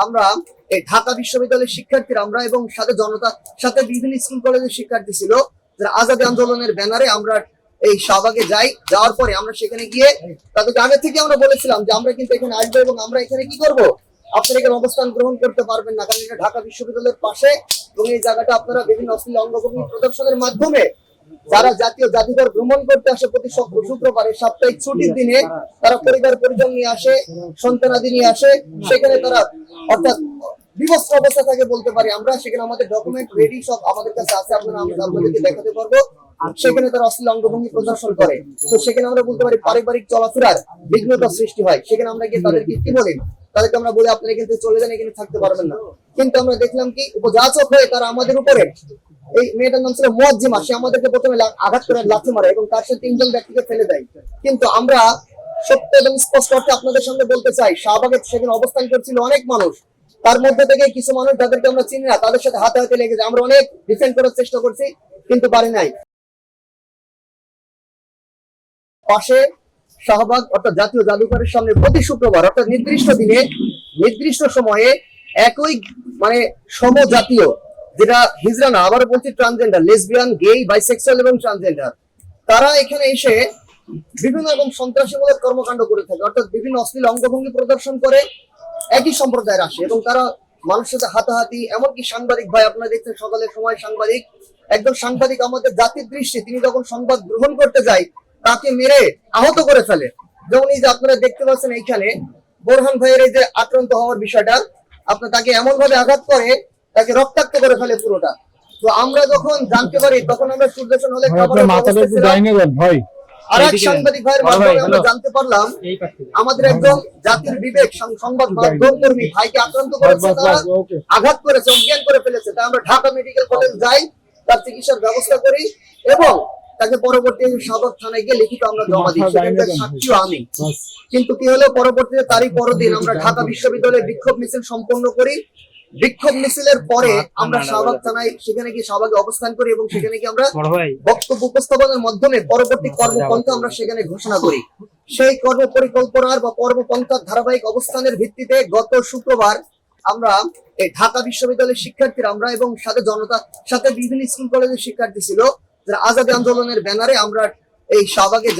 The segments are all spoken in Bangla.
আমরা এই ঢাকা বিশ্ববিদ্যালয়ের শিক্ষার্থীরা আমরা এবং সাথে জনতা সাথে বিভিন্ন স্কুল কলেজের শিক্ষার্থী ছিল যারা আজাদী আন্দোলনের ব্যানারে আমরা এই শাহবাগে যাওয়ার পরে আমরা সেখানে গিয়ে তাদেরকে আগে থেকে আমরা বলেছিলাম যে আমরা কিন্তু এখানে আসবো এবং আমরা এখানে কি করব, আপনারা এখানে অবস্থান গ্রহণ করতে পারবেন না, কারণ এটা ঢাকা বিশ্ববিদ্যালয়ের পাশে এবং এই জায়গাটা আপনারা বিভিন্ন অশ্লীল অঙ্গভঙ্গি প্রদর্শনের মাধ্যমে যারা জাতীয় জাদুঘর ভ্রমণ করতে আসে প্রতি শুক্রবারে সাপ্তাহিক ছুটির দিনে তারা পরিবার পরিজন নিয়ে আসে, সন্তানাদি নিয়ে আসে, সেখানে তারা অর্থাৎ বিভৎস অবস্থা থাকে বলতে পারি আমরা। সেখানে আমাদের ডকুমেন্ট রেডি সব আমাদের কাছে আছে, আপনারা আপনাদেরকে দেখাতে পারবো। সেখানে তারা অশ্লীল অঙ্গভঙ্গি প্রদর্শন করে, তো সেখানে আমরা বলতে পারি পারিবারিক চলাফেরার বিঘ্নতা সৃষ্টি হয়। সেখানে আমরা গিয়ে তাদেরকে কি বলি, তাদেরকে আমরা বলি আপনারা কিন্তু চলে যান, এখানে থাকতে পারবেন না। কিন্তু আমরা দেখলাম কি উপযাচক হয়ে তারা আমাদের উপরে, এই মেয়েটার নাম ছিল মুয়াজ্জিমা, সে আমাদেরকে প্রথমে আঘাত করে লাথি মারে এবং তার সাথে 3জন ব্যক্তিকে ফেলে দেয়। কিন্তু আমরা সত্য এবং স্পষ্ট অর্থে আপনাদের সামনে বলতে চাই, শাহবাগে সেখানে অবস্থান করছিল অনেক মানুষ, তার মধ্যে থেকে কিছু মানুষ যাদেরকে আমরা চিনি না তাদের সাথে হাতে হাতে লেগেছে। আমরা অনেক ডিফেন্ড করার চেষ্টা করছি কিন্তু পারি নাই। পাশে শাহবাগ অর্থাৎ জাতীয় জাদুঘরের সামনে প্রতি শুক্রবার অর্থাৎ নির্দিষ্ট দিনে নির্দিষ্ট সময়ে একই মানে সমজাতীয়, যেটা হিজড়া না, আবার বলছি ট্রান্সজেন্ডার, লেসবিয়ান, গে, বাইসেক্সুয়াল এবং ট্রান্সজেন্ডার, তারা এখানে এসে বিভিন্ন রকম সন্ত্রাসীমূলক কর্মকাণ্ড করে থাকে, অর্থাৎ বিভিন্ন অশ্লীল অঙ্গভঙ্গি প্রদর্শন করে একই সম্প্রদায়ের আসে এবং তারা মানুষের সাথে হাতাহাতি, এমনকি সাংবাদিক ভাই আপনারা দেখছেন সকালের সময় সাংবাদিক, একজন সাংবাদিক আমাদের জাতির দৃষ্টি তিনি যখন সংবাদ গ্রহণ করতে যায় তাকে মেরে আহত করে ফেলে। যেমন এই যে আপনারা দেখতে পাচ্ছেন এইখানে বোরহান ভাইয়ের এই যে আক্রান্ত হওয়ার বিষয়টা, আপনার তাকে এমন ভাবে আঘাত করে তাকে রক্তাক্ত করে ফেলে পুরোটা। তো আমরা যখন জানতে পারি তখন আমরা সূর্যদর্শন হলে আর এক সাংবাদিক ভাইয়ের মাধ্যমে আমরা জানতে পারলাম আমাদের একজন জাতির বিবেক সংবাদ মাধ্যম কর্মী ভাইকে আক্রান্ত করেছে, তারা আঘাত করেছে, অজ্ঞান করে ফেলেছে। তাই আমরা ঢাকা মেডিকেল কলেজ যাই, তার চিকিৎসার ব্যবস্থা করি এবং তাকে পরবর্তী শাহবাগ থানায় গিয়ে লিখিত আমরা জমা দিই, সেখানকার সাক্ষীও আমি। কিন্তু কি হলো, পরবর্তীতে তারই পরদিন আমরা ঢাকা বিশ্ববিদ্যালয়ে বিক্ষোভ মিছিল সম্পন্ন করি। বিক্ষোভ মিছিলের পরে আমরা শাহবাগ থানায় সেখানে গিয়ে শাহবাগে অবস্থান করি এবং সেখানে গিয়ে আমরা বক্তব্য উপস্থাপনের মাধ্যমে পরবর্তী কর্মপন্থা আমরা সেখানে ঘোষণা করি। সেই কর্মপরিকল্পনার বা কর্মপন্থার ধারাবাহিক অবস্থানের ভিত্তিতে গত শুক্রবার আমরা এই ঢাকা বিশ্ববিদ্যালয়ের শিক্ষার্থীরা আমরা এবং সাথে জনতা সাথে বিভিন্ন স্কুল কলেজের শিক্ষার্থী ছিল যারা আজাদী আন্দোলনের ব্যানারে আমরা এই শাহবাগে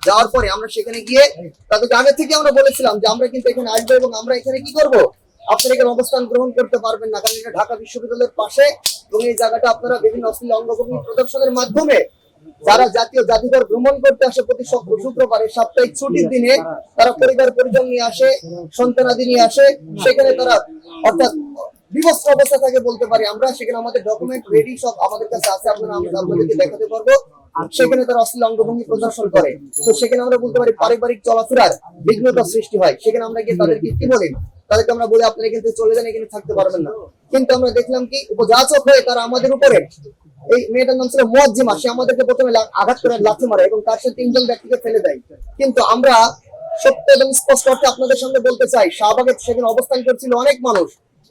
যাওয়ার পরে আমরা সেখানে গিয়ে তাদেরকে আগে থেকে আমরা বলেছিলাম যে আমরা কিন্তু এখানে আসবো এবং আমরা এখানে কি করব, আপনারা এখানে অবস্থান গ্রহণ করতে পারবেন না, কারণ এটা ঢাকা বিশ্ববিদ্যালয়ের পাশে এবং এই জায়গাটা আপনারা বিভিন্ন অশ্লীল অঙ্গভঙ্গি প্রদর্শনের মাধ্যমে যারা জাতীয় জাদুঘর ভ্রমণ করতে আসে প্রতি শুক্রবারে সাপ্তাহিক ছুটির দিনে তারা পরিবার পরিজন নিয়ে আসে, সন্তানাদি নিয়ে আসে, সেখানে তারা অর্থাৎ বিভৎস অবস্থা থাকে বলতে পারি আমরা। সেখানে আমাদের ডকুমেন্ট রেডি সব আমাদের কাছে আছে, আপনারা আপনাদেরকে দেখাতে পারবো। সেখানে তারা অশ্লীল অঙ্গভঙ্গি প্রদর্শন করে, তো সেখানে আমরা বলতে পারি পারিবারিক চলাফেরার বিঘ্নতা সৃষ্টি হয়। সেখানে আমরা গিয়ে তাদেরকে কি বলি, তাদেরকে আমরা বলি আপনারা কিন্তু চলে যান, এখানে থাকতে পারবেন না। কিন্তু আমরা দেখলাম কি উপযাচক হয়ে তারা আমাদের উপরে, এই মেয়েটার নাম ছিল মুয়াজ্জিমা, সে আমাদেরকে প্রথমে আঘাত করে লাথি মারে এবং তার সাথে 3জন ব্যক্তিকে ফেলে দেয়। কিন্তু আমরা সত্য এবং স্পষ্ট অর্থে আপনাদের সামনে বলতে চাই, শাহবাগে সেখানে অবস্থান করছিল অনেক মানুষ,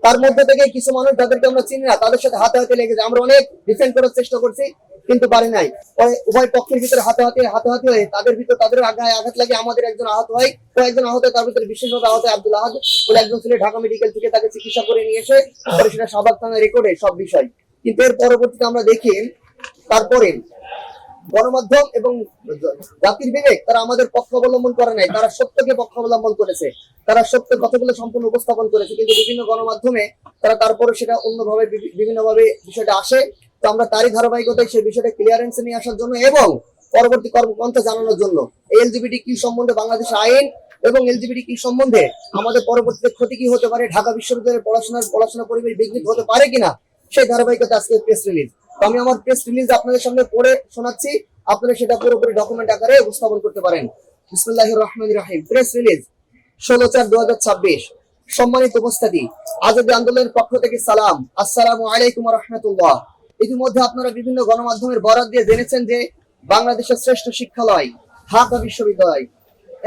তার মধ্যে থেকে কিছু মানুষ যাদেরকে আমরা চিনি না তাদের সাথে হাতে হাতে লেগেছে। আমরা অনেক ডিফেন্ড করার চেষ্টা করছি কিন্তু পারি নাই। পরে উভয় পক্ষের ভিতরে হাতাহাতি হয়ে তাদের গায়ে আঘাত লাগে, আমাদের একজন আহত হয়, কয়েকজন আহত হয়, তার ভিতরে বিশেষভাবে আহত হয় আব্দুল আহাদ বলে একজন ছিল, ঢাকা মেডিকেল থেকে তাকে চিকিৎসা করে নিয়ে এসে পরে সেটা শাহবাগ থানায় রেকর্ডে সব বিষয়। কিন্তু এর পরবর্তীতে আমরা দেখি তারপরে গণমাধ্যম এবং জাতির বিবেক তারা আমাদের পক্ষ অবলম্বন করে নাই, তারা সত্যকে পক্ষ অবলম্বন করেছে, তারা সত্যের কথাগুলো সম্পূর্ণ উপস্থাপন করেছে। কিন্তু বিভিন্ন গণমাধ্যমে তারা তারপরে সেটা অন্যভাবে বিভিন্নভাবে বিষয়টা আসে। তো আমরা তারই ধারাবাহিকতায় সেই বিষয়টা ক্লিয়ারেন্স নিয়ে আসার জন্য এবং পরবর্তী কর্মপন্থা জানানোর জন্য এলজিবিটি কি সম্বন্ধে বাংলাদেশের আইন এবং এলজিবিটি কি সম্বন্ধে আমাদের পরবর্তীতে ক্ষতি কি হতে পারে, ঢাকা বিশ্ববিদ্যালয়ের পড়াশোনা পরিবেশ বিঘ্নিত হতে পারে কিনা, সেই ধারাবাহিকতা আজকে প্রেস রিলিজ। তো আমি আমার প্রেস রিলিজ আপনাদের সামনে পড়ে শোনাচ্ছি, আপনারা সেটা পুরোপুরি ডকুমেন্ট আকারে উপস্থাপন করতে পারেন। বিসমিল্লাহির রহমানির রহিম। Press release 16/4/2026। সম্মানিত উপস্থিতি, আজাদী আন্দোলনের পক্ষ থেকে সালাম, আসসালামু আলাইকুম ওয়া রাহমাতুল্লাহ। ইতিমধ্যে আপনারা বিভিন্ন গণমাধ্যমের বরাত দিয়ে জেনেছেন যে বাংলাদেশের শ্রেষ্ঠ শিক্ষালয় ঢাকা বিশ্ববিদ্যালয়,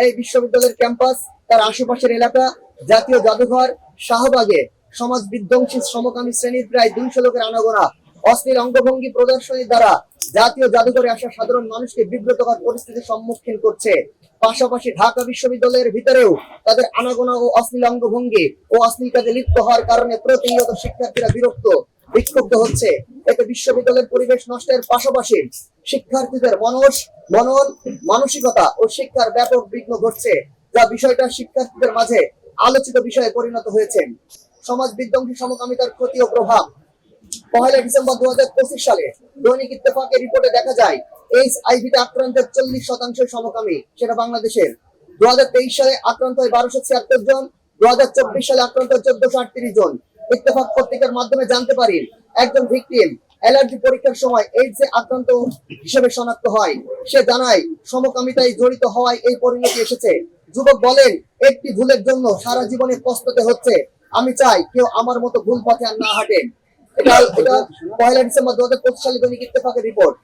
এই বিশ্ববিদ্যালয়ের ক্যাম্পাস, তার আশেপাশের এলাকা, জাতীয় জাদুঘর, শাহবাগে সমাজ বিধ্বংসী সমকামী শ্রেণীর প্রায় 200 লোকের আনাগোনা অশ্লীল অঙ্গভঙ্গি প্রদর্শনীর দ্বারা জাতীয় জাদুঘরে আসা সাধারণ মানুষকে বিব্রতকর পরিস্থিতির সম্মুখীন করছে। পাশাপাশি ঢাকা বিশ্ববিদ্যালয়ের ভিতরেও তাদের আনাগোনা ও অশ্লীল অঙ্গভঙ্গি ও অশ্লীল কাজে লিপ্ত হওয়ার কারণে প্রতিনিয়ত শিক্ষার্থীরা বিরক্ত বিক্ষুব্ধ হচ্ছে। এতে বিশ্ববিদ্যালয়ের পরিবেশ নষ্টের পাশাপাশি শিক্ষার্থীদের মনন মানসিকতা ও শিক্ষার ব্যাপক বিঘ্ন ঘটছে, যা বিষয়টা শিক্ষার্থীদের মাঝে আলোচিত বিষয়ে পরিণত হয়েছে। সমাজ বিধ্বংসী সমকামিতার ক্ষতি ও প্রভাব। 1 ডিসেম্বর 2025 সালে দৈনিক ইত্তেফাকের রিপোর্টে দেখা যায় এইচআইভিতে আক্রান্তের 40% সমকামী, সেটা বাংলাদেশের। 2023 সালে আক্রান্ত হয় 1276 জন, 2024 সালে আক্রান্ত হয় 1438 জন। ইত্তেফাক পত্রিকার মাধ্যমে জানতে পারি একজন ভিকটিম অ্যালার্জি পরীক্ষার সময় এইডসে আক্রান্ত হিসেবে শনাক্ত হয়। সে জানায় সমকামিতায় জড়িত হওয়ায় এই পরিণতি এসেছে। যুবক বলেন, একটি ভুলের জন্য সারা জীবনে পস্তাতে হচ্ছে। আমি চাই কেউ আমার মতো ভুল পথে আর না হাঁটেন। এটা 1 ডিসেম্বর 2025 সালে দৈনিক ইত্তেফাকের রিপোর্ট।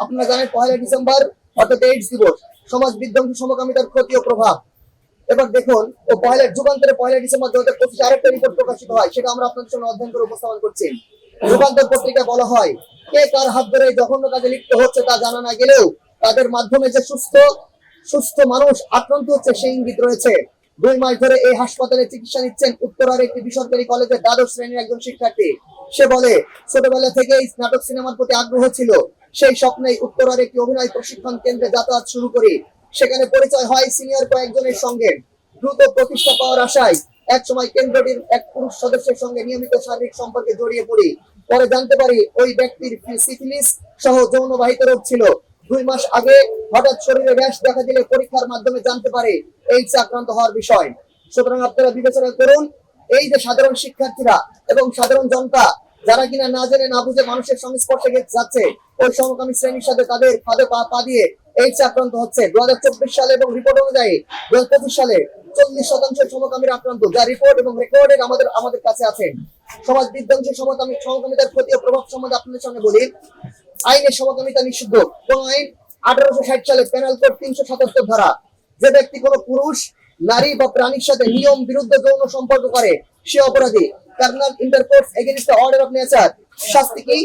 আপনারা জানেন 1 ডিসেম্বর অর্থাৎ এইডস দিবস, সমাজ বিধ্বংসী সমকামিতার ক্ষতি ও প্রভাব। এবার দেখুন, যুগান্তরে 1 ডিসেম্বর 2025 আরেকটা রিপোর্ট প্রকাশিত হয়, সেটা আমরা আপনাদের সামনে অধ্যয়ন করে উপস্থাপন করছি। যুগান্তর পত্রিকায় বলা হয়, কে কার হাত ধরে জঘন্য কাজে লিপ্ত হচ্ছে তা জানা না গেলেও তাদের মাধ্যমে যে সুস্থ মানুষ আক্রান্ত হচ্ছে সেই ইঙ্গিত রয়েছে। 2 মাস ধরে এই হাসপাতালে চিকিৎসা নিচ্ছেন উত্তরার একটি বেসরকারি কলেজের দ্বাদশ শ্রেণীর একজন শিক্ষার্থী। সে বলে, ছোটবেলা থেকেই নাটক সিনেমার প্রতি আগ্রহ ছিল। সেই স্বপ্নেই উত্তরার একটি অভিনয় প্রশিক্ষণ কেন্দ্রে যাতায়াত শুরু করি। সেখানে পরিচয় হয় সিনিয়র কয়েকজনের সঙ্গে। দ্রুত প্রতিষ্ঠা পাওয়ার আশায় এক সময় কেন্দ্রটির এক পুরুষ সদস্যের সঙ্গে নিয়মিত শারীরিক সম্পর্কে জড়িয়ে পড়ি। পরে জানতে পারি ওই ব্যক্তির সিফিলিস সহ যৌনবাহিত রোগ ছিল। 2 মাস আগে হঠাৎ শরীরে র্যাশ দেখা দিলে পরীক্ষার মাধ্যমে জানতে পারে এইডস আক্রান্ত হওয়ার বিষয়। সুতরাং আপনারা বিবেচনা করুন, এই যে সাধারণ শিক্ষার্থীরা এবং সাধারণ জনতা যারা কিনা না জেনে না বুঝে মানুষের সংস্পর্শে যাচ্ছে, ওই সমকামী শ্রেণীর সাথে তাদের ফাঁদে পা দিয়ে এইডস আক্রান্ত হচ্ছে। 2024 সালে এবং রিপোর্ট অনুযায়ী 2025 সালে 40% সমকামীরা আক্রান্ত, যা রিপোর্ট এবং রেকর্ডের আমাদের কাছে আছে। সমাজ বিধ্বংসী সমকামিতার ক্ষতি ও প্রভাব সম্বন্ধে আপনাদের সামনে বলি। আইনে সমকামিতা নিষিদ্ধ। কোন আইন? 1860 সালে পেনাল কোড 377 ধারা। যে ব্যক্তি কোনো পুরুষ, নারী বা প্রাণীর সাথে নিয়ম বিরুদ্ধ যৌন সম্পর্ক করে সে অপরাধী। Karnal intercourse against the order of nature. শাস্তি কি?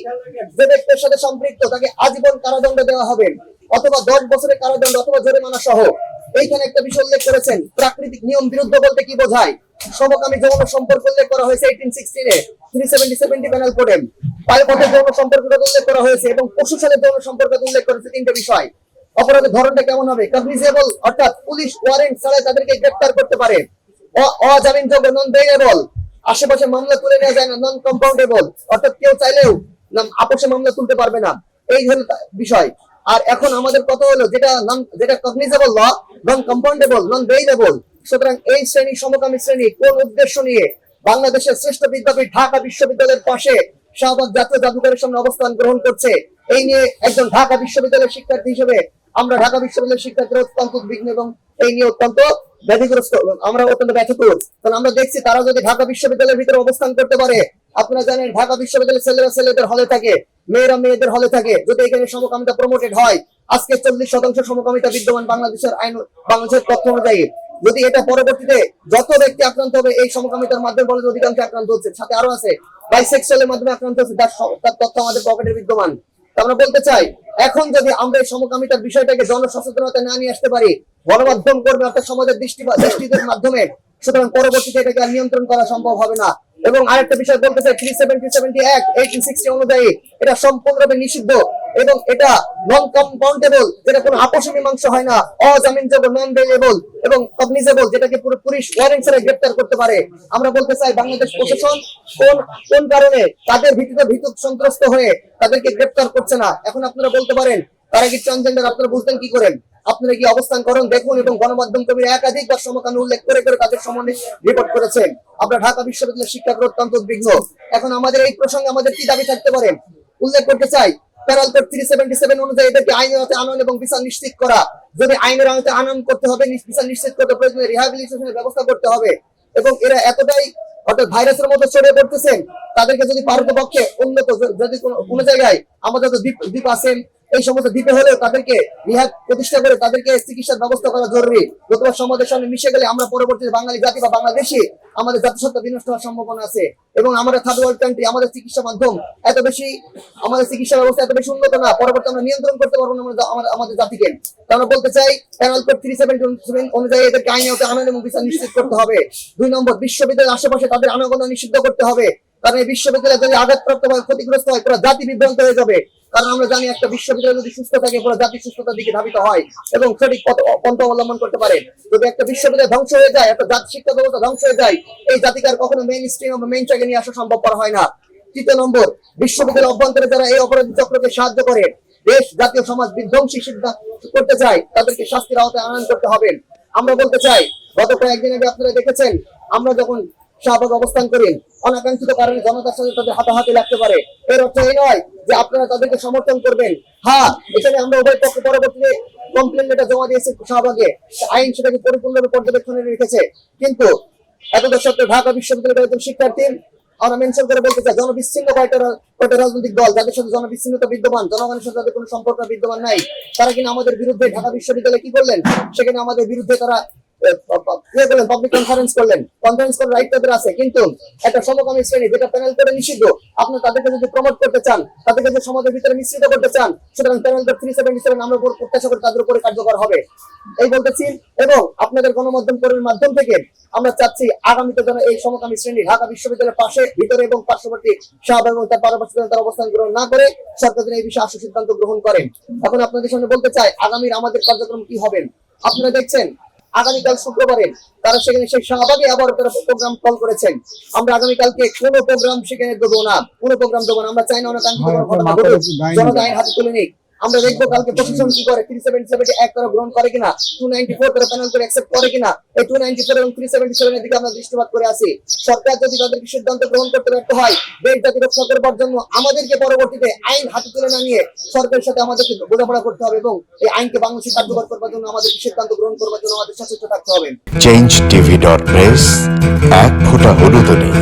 যে ব্যক্তির সাথে সম্পৃক্ত তাকে আজীবন কারাদণ্ড দেওয়া হবে, অথবা 10 বছরের কারাদণ্ড অথবা জরিমানা সহ। এইখানে একটা বিষয় উল্লেখ করেছেন, প্রাকৃতিক নিয়ম বিরুদ্ধ বলতে কি বোঝায়? সমকামী যৌন সম্পর্ক উল্লেখ করা হয়েছে 1816 এ 370 পেনাল কোডে। পায়ুপথে যৌন সম্পর্কটা উল্লেখ করা হয়েছে এবং পশু সাথে যৌন সম্পর্ক উল্লেখ করেছে। 3টে বিষয়। অপরাধের ধরনটা কেমন হবে? কগনিজেবল, অর্থাৎ পুলিশ ওয়ারেন্ট ছাড়াই তাদেরকে গ্রেফতার করতে পারে। অজামিনযোগ্য, নন বেইলেবল, আশেপাশে মামলা তুলে নেওয়া যায় না। নন কম্পাউন্ডেবল, অর্থাৎ কেউ চাইলেও আপোষে মামলা তুলতে পারবে না। এই হলো বিষয়। আর এখন আমাদের কথা হলো যেটা কগনিজেবল ল, নন কম্পাউন্ডেবল, নন বেইলেবল। সুতরাং এই শ্রেণী, সমকামী শ্রেণী কোন উদ্দেশ্য নিয়ে বাংলাদেশের শ্রেষ্ঠ বিদ্যাপীঠ ঢাকা বিশ্ববিদ্যালয়ের পাশে শাহবাগ জাতীয় জাদুঘরের সামনে অবস্থান গ্রহণ করছে, এই নিয়ে একজন ঢাকা বিশ্ববিদ্যালয়ের শিক্ষার্থী হিসেবে আমরা ঢাকা বিশ্ববিদ্যালয়ের শিক্ষার্থীরা অত্যন্ত উদ্বিগ্ন এবং এই নিয়ে অত্যন্ত ব্যাধিগ্রস্ত, আমরা অত্যন্ত ব্যথিত। কারণ আমরা দেখছি তারা যদি ঢাকা বিশ্ববিদ্যালয়ের ভিতরে অবস্থান করতে পারে, আপনারা জানেন ঢাকা বিশ্ববিদ্যালয়ের ছেলেরা ছেলেদের হলে থাকে, মেয়েরা মেয়েদের হলে থাকে। যদি এখানে সমকামিতা প্রমোটেড হয়, আজকে 40% সমকামিতা বিদ্যমান বাংলাদেশের আইন, বাংলাদেশের তথ্য অনুযায়ী। যদি এটা পরবর্তীতে যত ব্যক্তি আক্রান্ত হবে এই সমকামিতার মাধ্যমে বলে অধিকাংশ আক্রান্ত হচ্ছে, সাথে আরো আছে বাইসেক্সুয়ালের মাধ্যমে আক্রান্ত হচ্ছে, তার তথ্য আমাদের পকেটে বিদ্যমান। আমরা বলতে চাই, এখন যদি আমরা এই সমকামিতার বিষয়টাকে জনসচেতনতা না নিয়ে আসতে পারি, গণমাধ্যম কর্মী অর্থাৎ সমাজের দৃষ্টিদের মাধ্যমে, সুতরাং পরবর্তীতে এটাকে নিয়ন্ত্রণ করা সম্ভব হবে না। এবং আরেকটা বিষয় বলতে চাই, 370 অ্যাক্ট 1860 অনুযায়ী এটা সম্পূর্ণভাবে নিষিদ্ধ এবং এটা নন কম্পাউন্ডেবল, যেটা কোনো আপোষী মীমাংসা হয় না, অজামিনযোগ্য, নন বেইলেবল এবং কগনিজেবল, যেটাকে পুরো পুলিশ ওয়ারেন্ট ছাড়া গ্রেফতার করতে পারে। আমরা বলতে চাই, বাংলাদেশ প্রশাসন কোন কারণে তাদের ভিত্তিতে ভীত সন্ত্রস্ত হয়ে তাদেরকে গ্রেফতার করছে না। এখন আপনারা বলতে পারেন, তারা কি ট্রান্সজেন্ডার, আপনারা বুঝতেন কি করেন? আপনারা কি অবস্থান করেন দেখুন, এবং গণমাধ্যম কর্মীরা একাধিকবার সমকামী উল্লেখ করে তাদের সম্বন্ধে রিপোর্ট করেছেন। আমরা ঢাকা বিশ্ববিদ্যালয়ের শিক্ষার্থীরা অত্যন্ত উদ্বিগ্ন। এখন আমাদের এই প্রসঙ্গে আমাদের কি দাবি থাকতে পারে উল্লেখ করতে চাই। প্যারাল কোড 377 অনুযায়ী এদেরকে আইনের আওতায় আনয়ন এবং বিচার নিশ্চিত করা। যদি আইনের আওতায় আনয়ন করতে হবে, বিচার নিশ্চিত করতে প্রয়োজনে রিহ্যাবিলিটেশনের ব্যবস্থা করতে হবে। এবং এরা এতটাই অর্থাৎ ভাইরাসের মতো ছড়িয়ে পড়তেছেন, তাদেরকে যদি পারতপক্ষে উন্নত, যদি কোনো জায়গায় আমাদের দ্বীপ আছে, এই সমস্ত দ্বীপে হলেও তাদেরকে রিহাব প্রতিষ্ঠা করে তাদেরকে চিকিৎসার ব্যবস্থা করা জরুরি। নতুবা সমাজের সঙ্গে মিশে গেলে আমরা পরবর্তীতে বাঙালি জাতি বা বাংলাদেশি আমাদের জাতিসত্তা বিনষ্ট হওয়ার সম্ভাবনা আছে। এবং আমাদের থার্ড ওয়ার্ল্ড কান্ট্রি, আমাদের চিকিৎসা মাধ্যম এত বেশি, আমাদের চিকিৎসা ব্যবস্থা এত বেশি উন্নত না, পরবর্তী আমরা নিয়ন্ত্রণ করতে পারবো না আমাদের জাতিকে। আমরা বলতে চাই প্যানেল কোড 370 অনুযায়ী এদেরকে আইনে আনয়ন এবং বিচার নিশ্চিত করতে হবে। 2 নম্বর, বিশ্ববিদ্যালয়ের আশেপাশে তাদের আনাগোনা নিষিদ্ধ করতে হবে। কারণ এই বিশ্ববিদ্যালয় যদি আঘাতপ্রাপ্ত হয়, ক্ষতিগ্রস্ত হয়, পুরো জাতি বিভ্রান্ত হয়ে যাবে। কারণ আমরা জানি একটা বিশ্ববিদ্যালয় যদি সুস্থ থাকে, পুরো জাতি সুস্থতার দিকে ধাবিত হয় এবং সঠিক পন্থা অবলম্বন করতে পারে। যদি একটা বিশ্ববিদ্যালয় ধ্বংস হয়ে যায়, একটা জাতি শিক্ষা ব্যবস্থা ধ্বংস হয়ে যায়, এই জাতিকে আর কখনো মেইন স্ট্রিম বা মেইন ট্র্যাকে নিয়ে আসা সম্ভব করা হয় না। 3 নম্বর, বিশ্ববিদ্যালয়ের অভ্যন্তরে যারা এই অপরাধী চক্রকে সাহায্য করে দেশ জাতীয় সমাজ বিধ্বংসী সিদ্ধান্ত করতে চায়, তাদেরকে শাস্তির আওতায় আনয়ন করতে হবে। আমরা বলতে চাই, গত কয়েকদিন আগে আপনারা দেখেছেন, আমরা যখন শাহবাগ অবস্থান করি, অনাকাঙ্ক্ষিত কারণে জনতার সাথে তাদের হাতাহাতি লাগতে পারে। এর অর্থ এই নয় যে আপনারা তাদেরকে সমর্থন করবেন। হ্যাঁ, এখানে আমরা উভয় পক্ষ পরবর্তীতে কমপ্লেন লেটার জমা দিয়েছি শাহবাগে, আইন সেটাকে পরিপূর্ণভাবে পর্যবেক্ষণে রেখেছে। কিন্তু এতদূর সত্ত্বেও ঢাকা বিশ্ববিদ্যালয়ের একজন শিক্ষার্থী আমরা মেনশন করে বলতে চাই, জনবিচ্ছিন্ন কয়টা রাজনৈতিক দল যাদের সাথে জনবিচ্ছিন্নতা বিদ্যমান, জনগণের সাথে তাদের কোনো সম্পর্ক বিদ্যমান নাই, তারা কিনা আমাদের বিরুদ্ধে ঢাকা বিশ্ববিদ্যালয়ে কি করলেন, সেখানে আমাদের বিরুদ্ধে তারা পাবলিক কনফারেন্স করলেন। কনফারেন্স করার রাইট তাদের আছে, কিন্তু একটা সমকামী শ্রেণী যেটা প্যানেল করে নিষিদ্ধ, আপনি তাদেরকে যদি প্রমোট করতে চান, তাদেরকে যদি সমাজের ভিতরে মিশ্রিত করতে চান, সুতরাং প্যানেল 377 আমরা প্রত্যাশা করি তাদের উপরে কার্যকর হবে এই বলতেছি। এবং আপনাদের গণমাধ্যম কর্মীর মাধ্যম থেকে আমরা চাচ্ছি আগামীতে যেন এই সমকামী শ্রেণী ঢাকা বিশ্ববিদ্যালয়ের পাশে, ভিতরে এবং পার্শ্ববর্তী শাহবাগ এবং তার পার্শ্ববর্তী তার অবস্থান গ্রহণ না করে সরকার যেন এই বিষয়ে আশু সিদ্ধান্ত গ্রহণ করেন। এখন আপনাদের সামনে বলতে চাই আগামীর আমাদের কার্যক্রম কি হবে। আপনারা দেখছেন আগামীকাল শুক্রবারে তারা সেখানে সেই শাহবাগে আবার তারা প্রোগ্রাম কল করেছেন। আমরা আগামীকালকে কোনো প্রোগ্রাম সেখানে দেবো না, কোনো প্রোগ্রাম দেবো না। আমরা চাই না অনাকাঙ্ক্ষিত ঘটনা ঘটুক, জনতা আইন হাতে তুলে নিক। আমরা দেখবো কালকে প্রশাসন কি করে, 377 এক তারা গ্রহণ করে কিনা, 294 তারা প্যানেল করে অ্যাকসেপ্ট করে কিনা। এই 294 এবং 377 এর দিকে আমরা দৃষ্টিপাত করে আছি। সরকার যদি তাদেরকে সিদ্ধান্ত গ্রহণ করতে ব্যর্থ হয়, দেশ জাতি রক্ষা করবার জন্য আমাদেরকে পরবর্তীতে আইন হাতে তুলে না নিয়ে সরকারের সাথে আমাদেরকে বোঝাপড়া করতে হবে এবং এই আইনকে বাংলাদেশে কার্যকর করবার জন্য আমাদেরকে সিদ্ধান্ত গ্রহণ করবার জন্য আমাদের সচেতন থাকতে হবে। চেঞ্জটিভি.প্রেস, এক ফোঁটা হলুদ নেই।